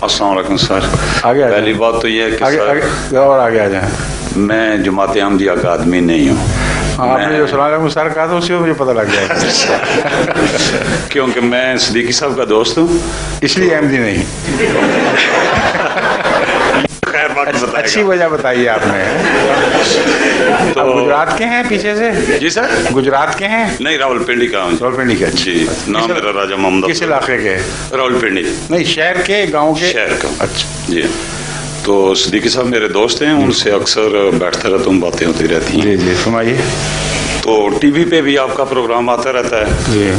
السلام علیکم سر. آگے پہلی بات تو یہ ہے کہ سر اور آگے آ جائیں. میں جماعت احمدیہ کا آدمی نہیں ہوں. آپ نے جو السلام علیکم سر کہا تھا اسی میں مجھے پتہ لگ گیا کیونکہ میں صدیقی صاحب کا دوست ہوں, اس لیے احمدی نہیں. اچھی وجہ بتائیے آپ نے. تو گجرات کے ہیں پیچھے سے؟ جی سر, گجرات کے ہیں؟ نہیں, راول پنڈی کا ہوں. راول پنڈی کے. جی, نام میرا راجہ محمد. کس علاقے کے؟ راول پنڈی. نہیں, شہر کے, گاؤں کے؟ شہر کا. اچھا جی. تو صدیقی صاحب میرے دوست ہیں, ان سے اکثر بیٹھتا رہتا ہوں, باتیں ہوتی رہتی ہیں. جی جی فرمائیے. تو ٹی وی پہ بھی آپ کا پروگرام آتا رہتا ہے. جی.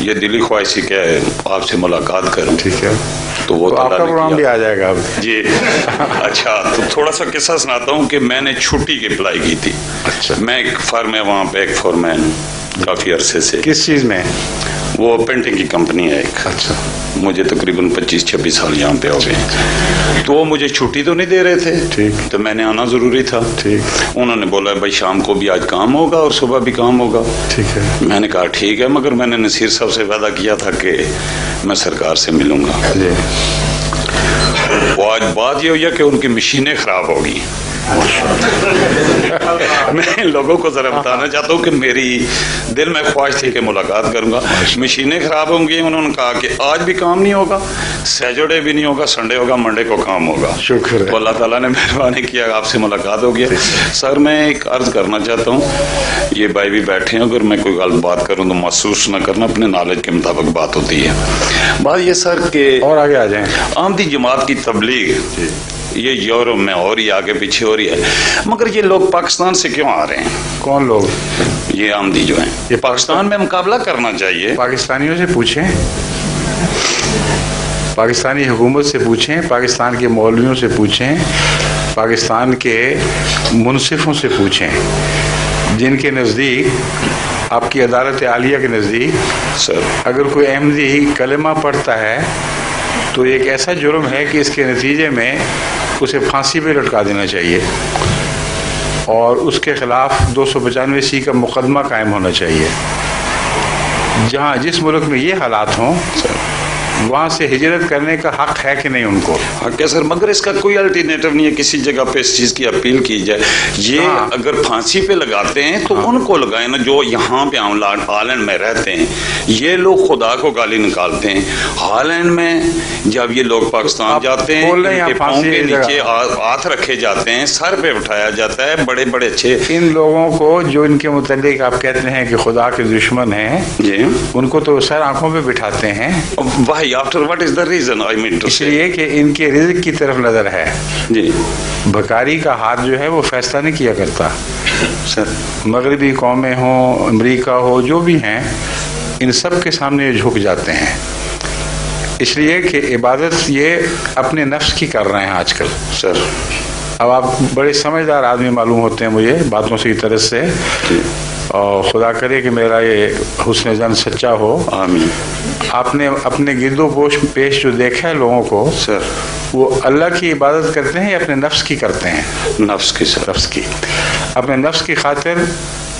یہ دلی خواہش کیا ہے آپ سے ملاقات کروں. ٹھیک ہے, تو وہ آپ کا پروگرام بھی آ جائے گا اب. جی. اچھا, تو تھوڑا سا قصہ سناتا ہوں کہ میں نے چھٹی کی اپلائی کی تھی. اچھا. میں ایک فرم ہے وہاں پہ, ایک فورمین کافی عرصے سے. کس چیز میں؟ وہ پینٹنگ کی کمپنی ہے ایک. اچھا. مجھے تقریباً 25-26 سال یہاں پہ ہو گئے. تو وہ مجھے چھٹی تو نہیں دے رہے تھے. ٹھیک. تو میں نے آنا ضروری تھا. ٹھیک. انہوں نے بولا بھائی شام کو بھی آج کام ہوگا اور صبح بھی کام ہوگا. ٹھیک ہے. میں نے کہا ٹھیک ہے, مگر میں نے نصیر صاحب سے وعدہ کیا تھا کہ میں سرکار سے ملوں گا. جی. وہ آج بات یہ ہوئی ہے کہ ان کی مشینیں خراب ہوگی. میں لوگوں کو ذرا بتانا چاہتا ہوں کہ میری دل میں خواہش تھی کہ ملاقات کروں گا. مشینیں خراب ہوں گی. انہوں نے کہا کہ آج بھی کام نہیں ہوگا, سیٹرڈے بھی نہیں ہوگا, سنڈے ہوگا, منڈے کو کام ہوگا. شکر ہے. تو اللہ تعالیٰ نے مہربانی کیا, آپ سے ملاقات ہو گیا. سر میں ایک عرض کرنا چاہتا ہوں, یہ بھائی بھی بیٹھے ہیں, اگر میں کوئی غلط بات کروں تو محسوس نہ کرنا, اپنے نالج کے مطابق بات ہوتی ہے. بات یہ سر کہ اور آگے آ جائیں. احمدی جماعت کی تبلیغ یہ یورپ میں اور ہی آگے پیچھے ہو رہی ہے, مگر یہ لوگ پاکستان سے کیوں آ رہے ہیں؟ کون لوگ؟ یہ احمدی جو ہیں. یہ پاکستان میں مقابلہ کرنا چاہیے. پاکستانیوں سے پوچھیں, پاکستانی حکومت سے پوچھیں, پاکستان کے مولویوں سے پوچھیں, پاکستان کے منصفوں سے پوچھیں, جن کے نزدیک, آپ کی عدالت عالیہ کے نزدیک سر اگر کوئی احمدی کلمہ پڑھتا ہے تو ایک ایسا جرم ہے کہ اس کے نتیجے میں اسے پھانسی پہ لٹکا دینا چاہیے, اور اس کے خلاف 295 کا مقدمہ قائم ہونا چاہیے. جہاں جس ملک میں یہ حالات ہوں وہاں سے ہجرت کرنے کا حق ہے کہ نہیں ان کو؟ حق ہے سر, مگر اس کا کوئی الٹرنیٹو نہیں ہے کسی جگہ پہ اس چیز کی اپیل کی جائے. یہ اگر پھانسی پہ لگاتے ہیں تو ان کو لگائیں نا جو یہاں پہ ہالینڈ میں رہتے ہیں. یہ لوگ خدا کو گالی نکالتے ہیں. ہالینڈ میں جب یہ لوگ پاکستان جاتے ہیں, ان کے پاؤں کے نیچے ہاتھ رکھے جاتے ہیں, سر پہ اٹھایا جاتا ہے, بڑے بڑے اچھے. ان لوگوں کو جو ان کے متعلق آپ کہتے ہیں کہ خدا کے دشمن ہیں, جی, ان کو تو سر آنکھوں پہ بٹھاتے ہیں. واہ, after what is the reason I mean to say. اس لیے کہ ان کے رزق کی طرف نظر ہے. جی. بھکاری کا ہاتھ جو ہے وہ فیصلہ نہیں کیا کرتا. سر مغربی قومیں ہوں, امریکہ ہو, جو بھی ہیں, ان سب کے سامنے جھک جاتے ہیں. اس لیے کہ عبادت یہ اپنے نفس کی کر رہے ہیں آج کل. سر اب آپ بڑے سمجھدار آدمی معلوم ہوتے ہیں مجھے باتوں سے کی طرف سے, اور خدا کرے کہ میرا یہ حسن ظن سچا ہو. آمین. آپ نے اپنے گرد و پیش جو دیکھا ہے لوگوں کو, سر وہ اللہ کی عبادت کرتے ہیں یا اپنے نفس کی کرتے ہیں؟ نفس کی سر. نفس کی. اپنے نفس کی خاطر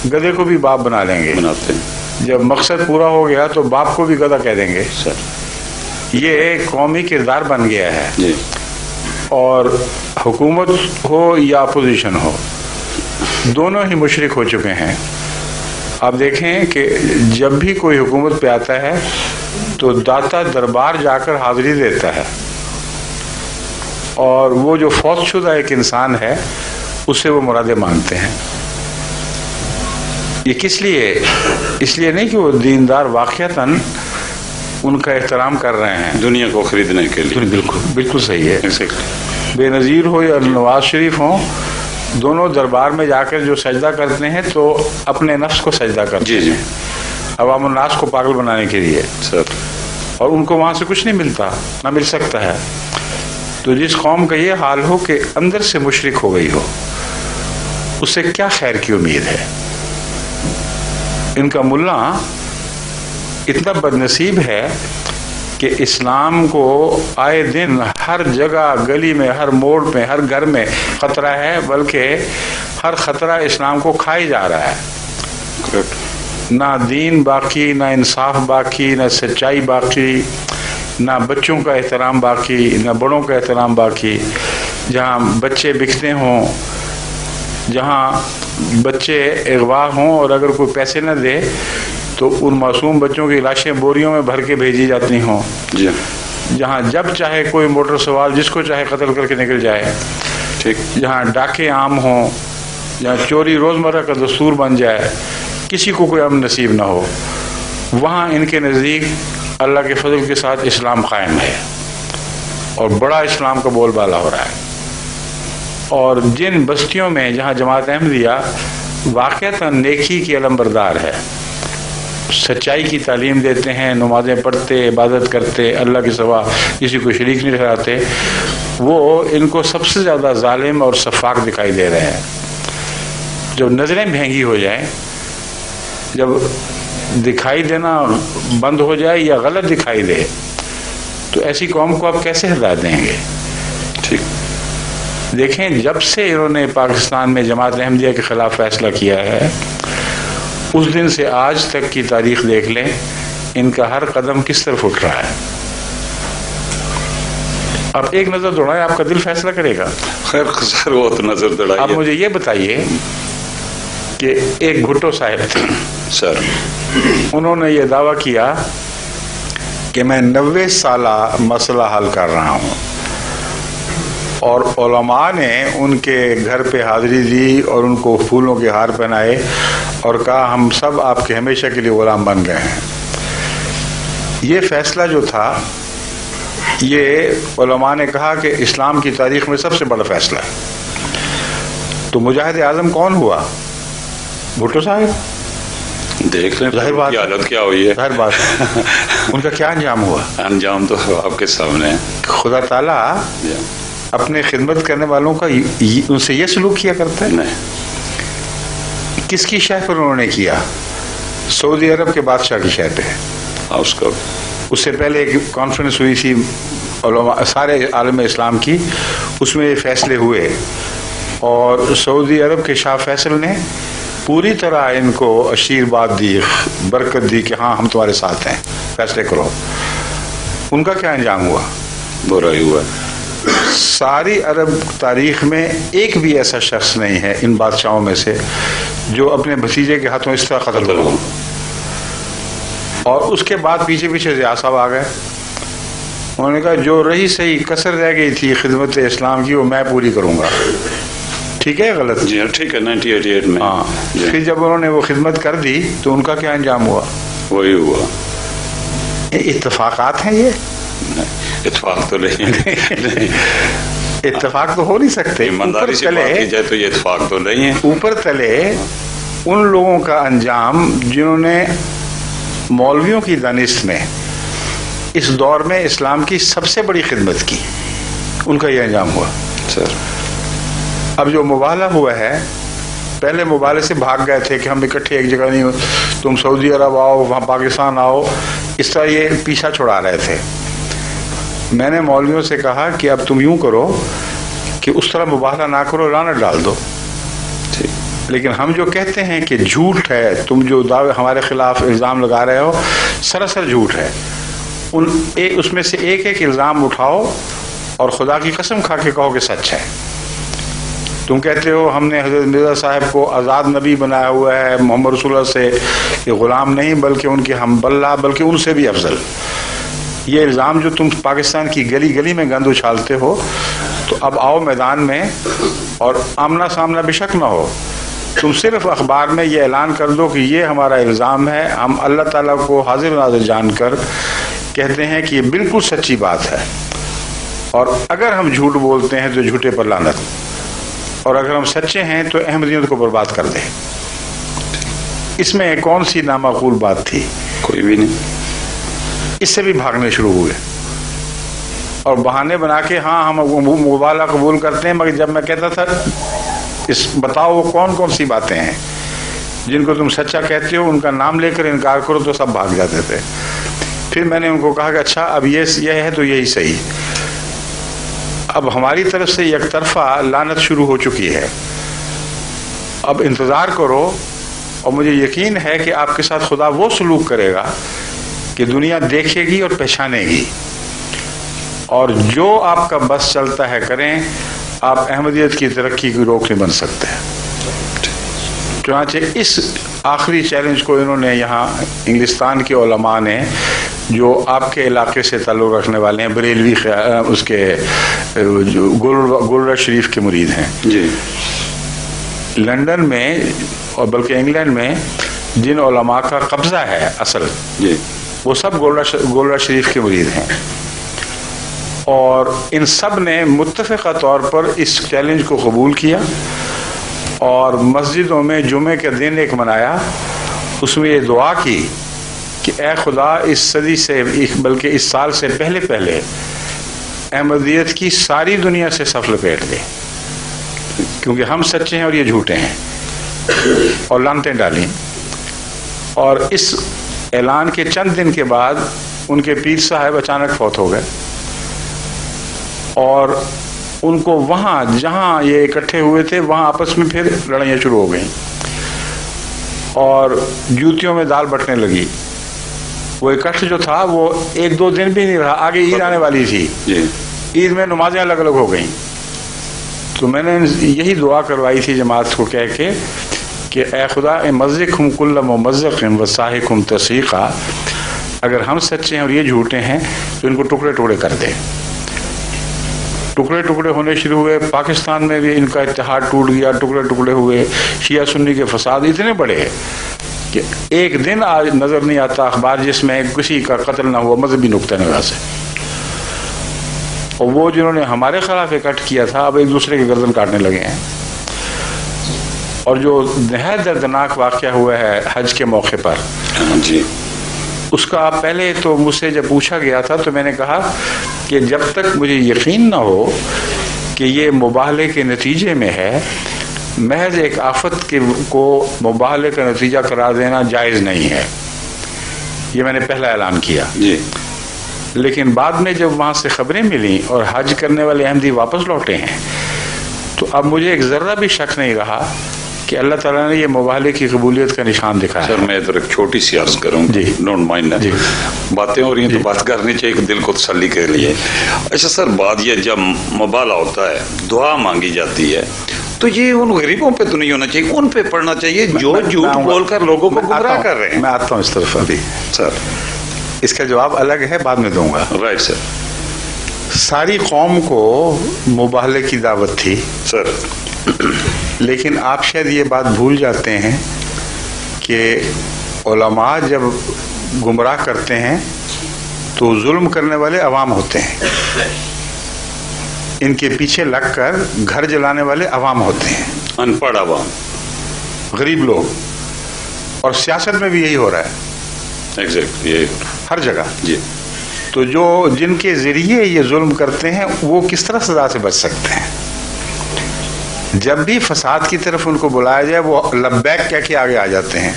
گدھے کو بھی باپ بنا لیں گے. بناتے ہیں. جب مقصد پورا ہو گیا تو باپ کو بھی گدھا کہہ دیں گے. سر یہ ایک قومی کردار بن گیا ہے. جی. اور حکومت ہو یا اپوزیشن ہو, دونوں ہی مشرک ہو چکے ہیں. آپ دیکھیں کہ جب بھی کوئی حکومت پہ آتا ہے تو داتا دربار جا کر حاضری دیتا ہے, اور وہ جو فوت شدہ ایک انسان ہے اسے وہ مرادیں مانگتے ہیں. یہ کس لیے؟ اس لیے نہیں کہ وہ دیندار واقعتاً ان کا احترام کر رہے ہیں, دنیا کو خریدنے کے لیے. بالکل بالکل صحیح ہے. بے نظیر ہو یا نواز شریف ہوں, دونوں دربار میں جا کر جو سجدہ کرتے ہیں تو اپنے نفس کو سجدہ کرتے ہیں. جی. عوام الناس کو پاگل بنانے کے لیے. سر اور ان کو وہاں سے کچھ نہیں ملتا, نہ مل سکتا ہے. تو جس قوم کا یہ حال ہو کہ اندر سے مشرک ہو گئی ہو, اس سے کیا خیر کی امید ہے؟ ان کا ملا اتنا بد نصیب ہے کہ اسلام کو آئے دن ہر جگہ, گلی میں, ہر موڑ پہ, ہر گھر میں خطرہ ہے, بلکہ ہر خطرہ اسلام کو کھائی جا رہا ہے. نہ دین باقی, نہ انصاف باقی, نہ سچائی باقی. نہ بچوں کا احترام باقی، نہ بڑوں کا احترام باقی، جہاں بچے بکتے ہوں، جہاں بچے اغوا ہوں اور اگر کوئی پیسے نہ دے تو ان معصوم بچوں کی لاشیں بوریوں میں بھر کے بھیجی جاتی ہوں، جہاں جب چاہے کوئی موٹر سوار جس کو چاہے قتل کر کے نکل جائے، جہاں ڈاکے عام ہوں، جہاں چوری روزمرہ کا دستور بن جائے، کسی کو کوئی امن نصیب نہ ہو، وہاں ان کے نزدیک اللہ کے فضل کے ساتھ اسلام قائم ہے اور بڑا اسلام کا بول بالا ہو رہا ہے۔ اور جن بستیوں میں جہاں جماعت احمدیہ واقعتاً نیکی کی علمبردار ہے، سچائی کی تعلیم دیتے ہیں، نمازیں پڑھتے، عبادت کرتے، اللہ کے سوا کسی کو شریک نہیں ٹھہراتے، وہ ان کو سب سے زیادہ ظالم اور سفاک دکھائی دے رہے ہیں۔ جب نظریں بھینگی ہو جائیں، جب دکھائی دینا بند ہو جائے یا غلط دکھائی دے، تو ایسی قوم کو آپ کیسے ہدایت دیں گے؟ دیکھیں، جب سے انہوں نے پاکستان میں جماعت احمدیہ کے خلاف فیصلہ کیا ہے، اس دن سے آج تک کی تاریخ دیکھ لیں، ان کا ہر قدم کس طرف اٹھ رہا ہے۔ اب ایک نظر دوڑائیں، آپ کا دل فیصلہ کرے گا۔ خیر سر، وہ تو نظر دوڑائیے۔ آپ مجھے یہ بتائیے کہ ایک بھٹو صاحب تھے سر، انہوں نے یہ دعویٰ کیا کہ میں 90 سالہ مسئلہ حل کر رہا ہوں، اور علماء نے ان کے گھر پہ حاضری دی اور ان کو پھولوں کے ہار پہنائے اور کہا ہم سب آپ کے ہمیشہ کے لیے غلام بن گئے ہیں۔ یہ فیصلہ جو تھا، یہ علماء نے کہا کہ اسلام کی تاریخ میں سب سے بڑا فیصلہ ہے۔ تو مجاہد اعظم کون ہوا؟ بھٹو صاحب۔ دیکھ لیں ظاہر بات کی حالت کیا ہوئی ہے۔ ظاہر بات ان کا کیا انجام ہوا؟ انجام تو آپ کے سامنے ہے۔ خدا تعالیٰ اپنے خدمت کرنے والوں کا ان سے یہ سلوک کیا کرتا ہے؟ نہیں۔ کس کی شہ پر انہوں نے کیا؟ سعودی عرب کے بادشاہ کی شہ پہ۔ اس سے پہلے ایک کانفرنس ہوئی تھی علماء سارے عالم اسلام کی، اس میں یہ فیصلے ہوئے، اور سعودی عرب کے شاہ فیصل نے پوری طرح ان کو آشیرواد دی، برکت دی کہ ہاں ہم تمہارے ساتھ ہیں، فیصلے کرو۔ ان کا کیا انجام ہوا؟ برا ہی ہوا۔ ساری عرب تاریخ میں ایک بھی ایسا شخص نہیں ہے ان بادشاہوں میں سے جو اپنے بھتیجے کے ہاتھوں اس طرح قتل ہو۔ اور اس کے بعد پیچھے پیچھے ضیاء صاحب آ گئے، انہوں نے کہا جو رہی صحیح کسر رہ گئی تھی خدمت اسلام کی وہ میں پوری کروں گا۔ ٹھیک ہے غلط؟ جی ٹھیک ہے، 1988 میں۔ ہاں، پھر جب انہوں نے وہ خدمت کر دی تو ان کا کیا انجام ہوا؟ وہی ہوا۔ اتفاقات ہیں یہ؟ اتفاق تو نہیں، اتفاق تو ہو نہیں سکتے۔ ایمانداری سے بات کی جائے تو یہ اتفاق تو نہیں ہے۔ اوپر تلے ان لوگوں کا انجام جنہوں نے مولویوں کی دانست میں اس دور میں اسلام کی سب سے بڑی خدمت کی، ان کا یہ انجام ہوا۔ سر اب جو مباہلہ ہوا ہے، پہلے مباہلے سے بھاگ گئے تھے کہ ہم اکٹھے ایک جگہ نہیں، تم سعودی عرب آؤ، وہاں پاکستان آؤ، اس طرح یہ پیچھا چھڑا رہے تھے۔ میں نے مولویوں سے کہا کہ اب تم یوں کرو کہ اس طرح مباہلہ نہ کرو، لعنت ڈال دو۔ لیکن ہم جو کہتے ہیں کہ جھوٹ ہے، تم جو دعوے ہمارے خلاف الزام لگا رہے ہو سراسر جھوٹ ہے، اس میں سے ایک ایک الزام اٹھاؤ اور خدا کی قسم کھا کے کہو کہ سچ ہے۔ تم کہتے ہو ہم نے حضرت مرزا صاحب کو آزاد نبی بنایا ہوا ہے، محمد رسول اللہ سے یہ غلام نہیں بلکہ ان کے ہم بلّہ، بلکہ ان سے بھی افضل۔ یہ الزام جو تم پاکستان کی گلی گلی میں گند اچھالتے ہو، تو اب آؤ میدان میں اور آمنا سامنا بے شک نہ ہو، تم صرف اخبار میں یہ اعلان کر دو کہ یہ ہمارا الزام ہے، ہم اللہ تعالیٰ کو حاضر ناظر جان کر کہتے ہیں کہ یہ بالکل سچی بات ہے، اور اگر ہم جھوٹ بولتے ہیں تو جھوٹے پر لعنت، اور اگر ہم سچے ہیں تو احمدیت کو برباد کر دیں۔ اس میں کون سی نامعقول بات تھی؟ کوئی بھی نہیں۔ اس سے بھی بھاگنے شروع ہوئے اور بہانے بنا کے ہاں ہم مباہلہ قبول کرتے ہیں، مگر جب میں کہتا تھا بتاؤ وہ کون کون سی باتیں ہیں جن کو تم سچا کہتے ہو، ان کا نام لے کر انکار کرو، تو سب بھاگ جاتے تھے۔ پھر میں نے ان کو کہا کہ اچھا اب یہ ہے تو یہی صحیح، اب ہماری طرف سے یک طرفہ لعنت شروع ہو چکی ہے، اب انتظار کرو، اور مجھے یقین ہے کہ آپ کے ساتھ خدا وہ سلوک کرے گا کہ دنیا دیکھے گی اور پہچانے گی اور جو آپ کا بس چلتا ہے کریں، آپ احمدیت کی ترقی کی روک نہیں بن سکتے۔ چنانچہ اس آخری چیلنج کو انہوں نے یہاں انگلستان کے علماء نے، جو آپ کے علاقے سے تعلق رکھنے والے ہیں، بریلوی اس کے گولڑا شریف کے مرید ہیں جی، لندن میں اور بلکہ انگلینڈ میں جن علماء کا قبضہ ہے اصل، جی، وہ سب گولڑا شریف کے مرید ہیں، اور ان سب نے متفقہ طور پر اس چیلنج کو قبول کیا اور مسجدوں میں جمعے کے دن ایک منایا، اس میں یہ دعا کی کہ اے خدا اس صدی سے بلکہ اس سال سے پہلے احمدیت کی ساری دنیا سے صف لپیٹ دے، کیونکہ ہم سچے ہیں اور یہ جھوٹے ہیں، اور لعنتیں ڈالیں۔ اور اس اعلان کے چند دن کے بعد ان کے پیر صاحب اچانک فوت ہو گئے، اور ان کو وہاں جہاں یہ اکٹھے ہوئے تھے وہاں آپس میں پھر لڑائیاں شروع ہو گئیں اور جوتیوں میں دال بٹنے لگی۔ وہ اکٹھ جو تھا وہ 1-2 دن بھی نہیں رہا، آگے عید آنے والی تھی، عید میں نمازیں الگ الگ ہو گئیں۔ تو میں نے یہی دعا کروائی تھی جماعت کو کہہ کے کہ اے خدا مزقہم کل ممزق وساحقہم تسحیقا، اگر ہم سچے ہیں اور یہ جھوٹے ہیں تو ان کو ٹکڑے ٹکڑے کر دے۔ ٹکڑے ٹکڑے ہونے شروع ہوئے، پاکستان میں بھی ان کا اتحاد ٹوٹ گیا، ٹکڑے ٹکڑے ہوئے، شیعہ سنی کے فساد اتنے بڑے کہ ایک دن آج نظر نہیں آتا اخبار جس میں کسی کا قتل نہ ہوا مذہبی نقطہ نظر سے۔ اور وہ جنہوں نے ہمارے خلاف اکٹھ کیا تھا اب ایک دوسرے کی گردن کاٹنے لگے ہیں۔ اور جو نہایت دردناک واقعہ ہوا ہے حج کے موقع پر، جی، اس کا پہلے تو مجھ سے جب پوچھا گیا تھا تو میں نے کہا کہ جب تک مجھے یقین نہ ہو کہ یہ مباہلے کے نتیجے میں ہے، محض ایک آفت کو مباہلے کا نتیجہ قرار دینا جائز نہیں ہے۔ یہ میں نے پہلا اعلان کیا جی، لیکن بعد میں جب وہاں سے خبریں ملیں اور حج کرنے والے احمدی واپس لوٹے ہیں تو اب مجھے ایک ذرہ بھی شک نہیں رہا کہ اللہ تعالیٰ نے یہ مباہلے کی قبولیت کا نشان دکھایا۔ سر میں ادھر ایک چھوٹی سی عرض کروں، جی، ڈونٹ مائنڈ، جی، باتیں ہو رہی ہیں تو بات کرنی چاہیے کہ دل کو تسلی کے لیے۔ اچھا سر، بات یہ جب مباہلہ ہوتا ہے، دعا مانگی جاتی ہے، تو یہ ان غریبوں پہ تو نہیں ہونا چاہیے، ان پہ پڑھنا چاہیے جو جھوٹ بول کر لوگوں کو گمراہ کر رہے ہیں۔ میں آتا ہوں اس طرف ابھی سر، اس کا جواب الگ ہے، بعد میں دوں گا۔ Right sir. ساری قوم کو مباہلے کی دعوت تھی سر، لیکن آپ شاید یہ بات بھول جاتے ہیں کہ علماء جب گمراہ کرتے ہیں تو ظلم کرنے والے عوام ہوتے ہیں، ان کے پیچھے لگ کر گھر جلانے والے عوام ہوتے ہیں، ان پڑھ عوام، غریب لوگ، اور سیاست میں بھی یہی ہو رہا ہے، ایگزیکٹ، یہ ہر جگہ۔ جی، تو جو جن کے ذریعے یہ ظلم کرتے ہیں وہ کس طرح سزا سے بچ سکتے ہیں؟ جب بھی فساد کی طرف ان کو بلایا جائے وہ لبیک کہہ کے آگے آ جاتے ہیں،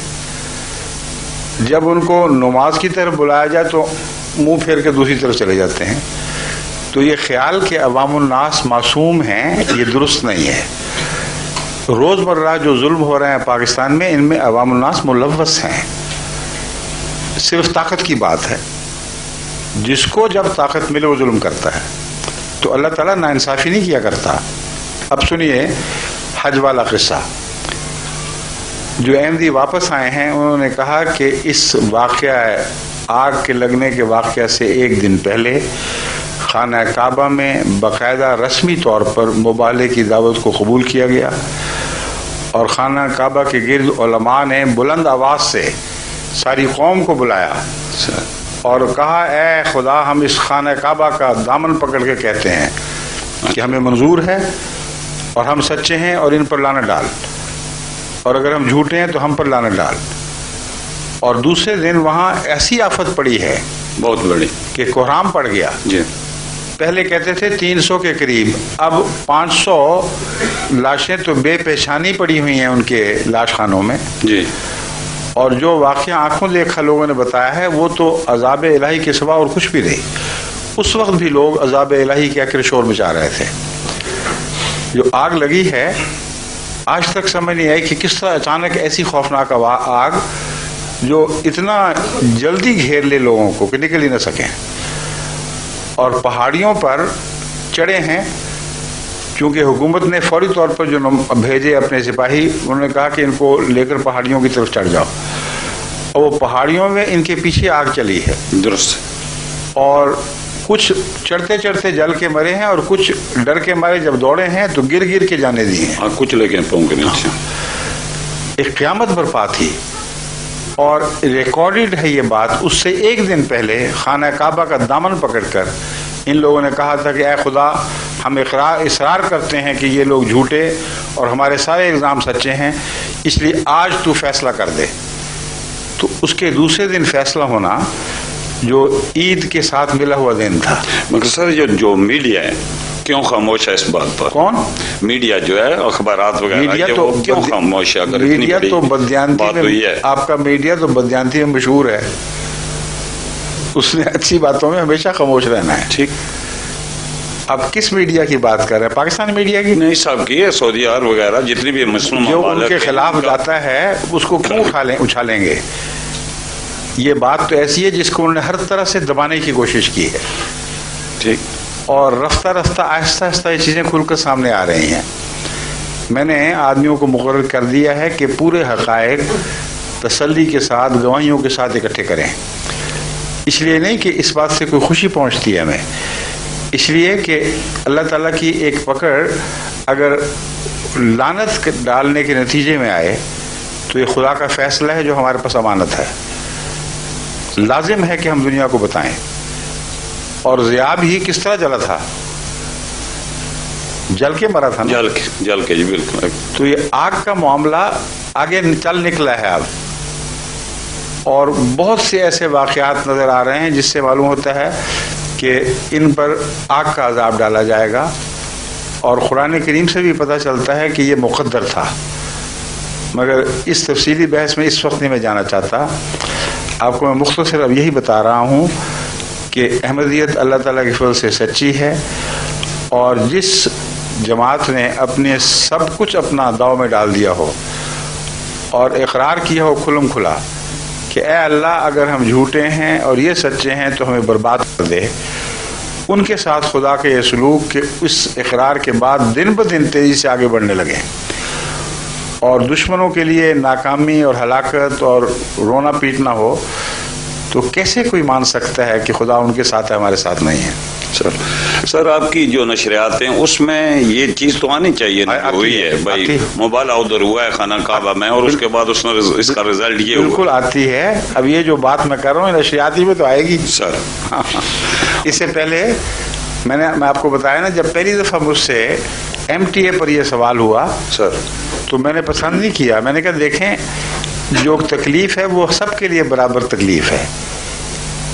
جب ان کو نماز کی طرف بلایا جائے تو منہ پھیر کے دوسری طرف چلے جاتے ہیں۔ تو یہ خیال کہ عوام الناس معصوم ہیں یہ درست نہیں ہے۔ روزمرہ جو ظلم ہو رہے ہیں پاکستان میں، ان میں عوام الناس ملوث ہیں، صرف طاقت کی بات ہے، جس کو جب طاقت ملے وہ ظلم کرتا ہے، تو اللہ تعالیٰ ناانصافی نہیں کیا کرتا۔ اب سنیے حج والا قصہ۔ جو احمدی واپس آئے ہیں انہوں نے کہا کہ اس واقعہ آگ کے لگنے کے واقعہ سے ایک دن پہلے خانہ کعبہ میں باقاعدہ رسمی طور پر مباہلے کی دعوت کو قبول کیا گیا، اور خانہ کعبہ کے گرد علماء نے بلند آواز سے ساری قوم کو بلایا اور کہا اے خدا، ہم اس خانہ کعبہ کا دامن پکڑ کے کہتے ہیں کہ ہمیں منظور ہے اور ہم سچے ہیں اور ان پر لعنت ڈال، اور اگر ہم جھوٹے ہیں تو ہم پر لعنت ڈال۔ اور دوسرے دن وہاں ایسی آفت پڑی ہے بہت بڑی کہ کوہرام پڑ گیا۔ جی، پہلے کہتے تھے 300 کے قریب، اب 500 لاشیں تو بے پیشانی پڑی ہوئی ہیں ان کے لاش خانوں میں۔ جی، اور جو واقعہ آنکھوں دیکھا لوگوں نے بتایا ہے وہ تو عذاب الہی کے سوا اور کچھ بھی نہیں۔ اس وقت بھی لوگ عذاب الہی کے اکر شور مچا رہے تھے۔ جو آگ لگی ہے آج تک سمجھ نہیں آئی کہ کس طرح اچانک ایسی خوفناک آگ جو اتنا جلدی گھیر لے لوگوں کو کہ نکل ہی نہ سکیں۔ اور پہاڑیوں پر چڑھے ہیں، چونکہ حکومت نے فوری طور پر جو بھیجے اپنے سپاہی، انہوں نے کہا کہ ان کو لے کر پہاڑیوں کی طرف چڑھ جاؤ، اور وہ پہاڑیوں میں ان کے پیچھے آگ چلی ہے، درست، اور کچھ چڑھتے چڑھتے جل کے مرے ہیں اور کچھ ڈر کے مارے جب دوڑے ہیں تو گر گر کے جانے دیے ہیں، کچھ لیکن پاؤں کے نیچے ایک قیامت برپا تھی۔ اور ریکارڈڈ ہے یہ بات، اس سے ایک دن پہلے خانہ کعبہ کا دامن پکڑ کر ان لوگوں نے کہا تھا کہ اے خدا، ہم اصرار کرتے ہیں کہ یہ لوگ جھوٹے اور ہمارے سارے الزام سچے ہیں، اس لیے آج تو فیصلہ کر دے۔ تو اس کے دوسرے دن فیصلہ ہونا جو عید کے ساتھ ملا ہوا دن تھا۔ مگر سر جو میڈیا ہے کیوں خاموش ہے اس بات پر؟ کون؟ میڈیا جو ہے، اخبارات وغیرہ، میڈیا تو کیوں خاموش ہے؟ اگر میڈیا تو بدیانتی میں، آپ کا میڈیا تو بدیانتی میں مشہور ہے، اس نے اچھی باتوں میں ہمیشہ خاموش رہنا ہے۔ ٹھیک، آپ کس میڈیا کی بات کر رہے ہیں؟ پاکستانی میڈیا کی؟ نہیں صاحب کی ہے، سعودی عرب وغیرہ جتنی بھی مسلم جو ان کے خلاف جاتا ہے اس کو کیوں اچھالیں گے؟ یہ بات تو ایسی ہے جس کو انہوں نے ہر طرح سے دبانے کی کوشش کی ہے، ٹھیک، اور رفتہ رفتہ آہستہ آہستہ یہ چیزیں کھل کر سامنے آ رہی ہیں۔ میں نے آدمیوں کو مقرر کر دیا ہے کہ پورے حقائق تسلی کے ساتھ، گواہیوں کے ساتھ اکٹھے کریں، اس لیے نہیں کہ اس بات سے کوئی خوشی پہنچتی ہے ہمیں، اس لیے کہ اللہ تعالیٰ کی ایک پکڑ اگر لعنت ڈالنے کے نتیجے میں آئے تو یہ خدا کا فیصلہ ہے جو ہمارے پاس امانت ہے، لازم ہے کہ ہم دنیا کو بتائیں۔ اور ضیاب ہی کس طرح جلا تھا؟ جل کے مرا تھا نا؟ جل کے جی بالکل۔ تو یہ آگ کا معاملہ آگے چل نکلا ہے اب، اور بہت سے ایسے واقعات نظر آ رہے ہیں جس سے معلوم ہوتا ہے کہ ان پر آگ کا عذاب ڈالا جائے گا، اور قرآن کریم سے بھی پتہ چلتا ہے کہ یہ مقدر تھا، مگر اس تفصیلی بحث میں اس وقت نہیں میں جانا چاہتا۔ آپ کو میں مختصر اب یہی بتا رہا ہوں کہ احمدیت اللہ تعالیٰ کے فضل سے سچی ہے، اور جس جماعت نے اپنے سب کچھ اپنا داؤ میں ڈال دیا ہو اور اقرار کیا ہو کھلم کھلا کہ اے اللہ اگر ہم جھوٹے ہیں اور یہ سچے ہیں تو ہمیں برباد کر دے، ان کے ساتھ خدا کے یہ سلوک کہ اس اقرار کے بعد دن بدن تیزی سے آگے بڑھنے لگے، اور دشمنوں کے لیے ناکامی اور ہلاکت اور رونا پیٹنا ہو، تو کیسے کوئی مان سکتا ہے کہ خدا ان کے ساتھ ہے، ہمارے ساتھ نہیں ہے؟ سر آپ کی جو نشریات ہیں اس میں یہ چیز تو آنی چاہیے نا، ہوئی ہے بھائی مبالغہ ادھر ہوا ہے خانہ کعبہ میں، اور اس کے بعد اس نے اس کا رزلٹ یہ بالکل آتی ہے۔ اب یہ جو بات میں کر رہا ہوں نشریاتی میں تو آئے گی سر۔ اس سے پہلے میں آپ کو بتایا نا، جب پہلی دفعہ مجھ سے MTA پر یہ سوال ہوا سر تو میں نے پسند نہیں کیا، میں نے کہا دیکھیں جو تکلیف ہے وہ سب کے لیے برابر تکلیف ہے،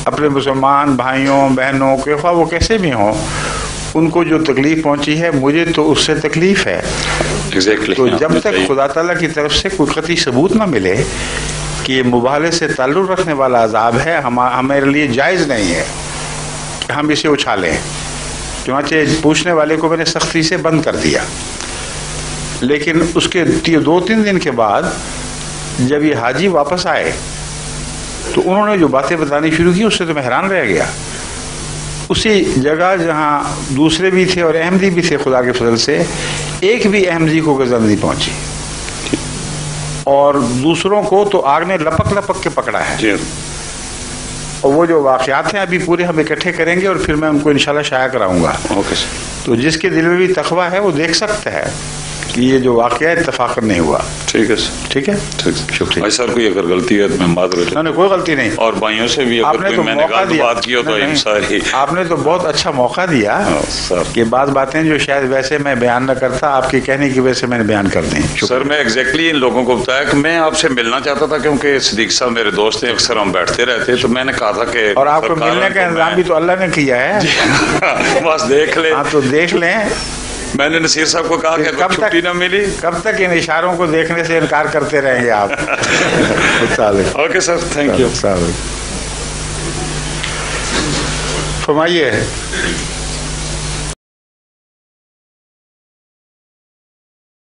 اپنے مسلمان بھائیوں بہنوں کے خواہ وہ کیسے بھی ہوں، ان کو جو تکلیف پہنچی ہے مجھے تو اس سے تکلیف ہے۔ تو جب تک خدا تعالیٰ کی طرف سے کوئی قطعی ثبوت نہ ملے کہ یہ مبالغے سے تعلق رکھنے والا عذاب ہے، ہمارے لیے جائز نہیں ہے کہ ہم اسے اچھالیں۔ چنانچہ پوچھنے والے کو میں نے سختی سے بند کر دیا، لیکن اس کے 2-3 دن کے بعد جب یہ حاجی واپس آئے تو انہوں نے جو باتیں بتانی شروع کی اس سے تو میں حیران رہ گیا۔ اسی جگہ جہاں دوسرے بھی تھے اور احمدی بھی تھے، خدا کے فضل سے ایک بھی احمدی کو غضب نہیں پہنچی، اور دوسروں کو تو آگ نے لپک لپک کے پکڑا ہے۔ اور وہ جو واقعات ہیں ابھی پورے ہم اکٹھے کریں گے اور پھر میں ان کو انشاءاللہ شائع کراؤں گا۔ تو جس کے دل میں بھی تقویٰ ہے وہ دیکھ سکتا ہے کہ یہ جو واقعہ اتفاقاً نہیں ہوا۔ ٹھیک ہے سر، ٹھیک ہے، شکریہ بھائی سر۔ کوئی اگر غلطی ہے میں معذرت۔ نہیں کوئی غلطی نہیں، اور بھائیوں سے بھی اگر کوئی میں نے غلط بات کی ہو تو ساری آپ نے تو بہت اچھا موقع دیا کہ بعض باتیں جو شاید ویسے میں بیان نہ کرتا آپ کے کہنے کی وجہ سے میں نے بیان کر دیں۔ سر میں ایگزیکٹلی ان لوگوں کو بتایا کہ میں آپ سے ملنا چاہتا تھا کیونکہ صدیق صاحب میرے دوست ہیں، اکثر ہم بیٹھتے رہتے، تو میں نے کہا تھا کہ اور آپ کو ملنے کا انتظام بھی تو اللہ نے کیا ہے، بس دیکھ لیں۔ ہاں تو دیکھ لیں۔ میں نے نصیر صاحب کو کہا کہ کب چھٹی نہ ملی، کب تک ان اشاروں کو دیکھنے سے انکار کرتے رہیں گے آپ؟ Okay sir, thank you. فرمائیے۔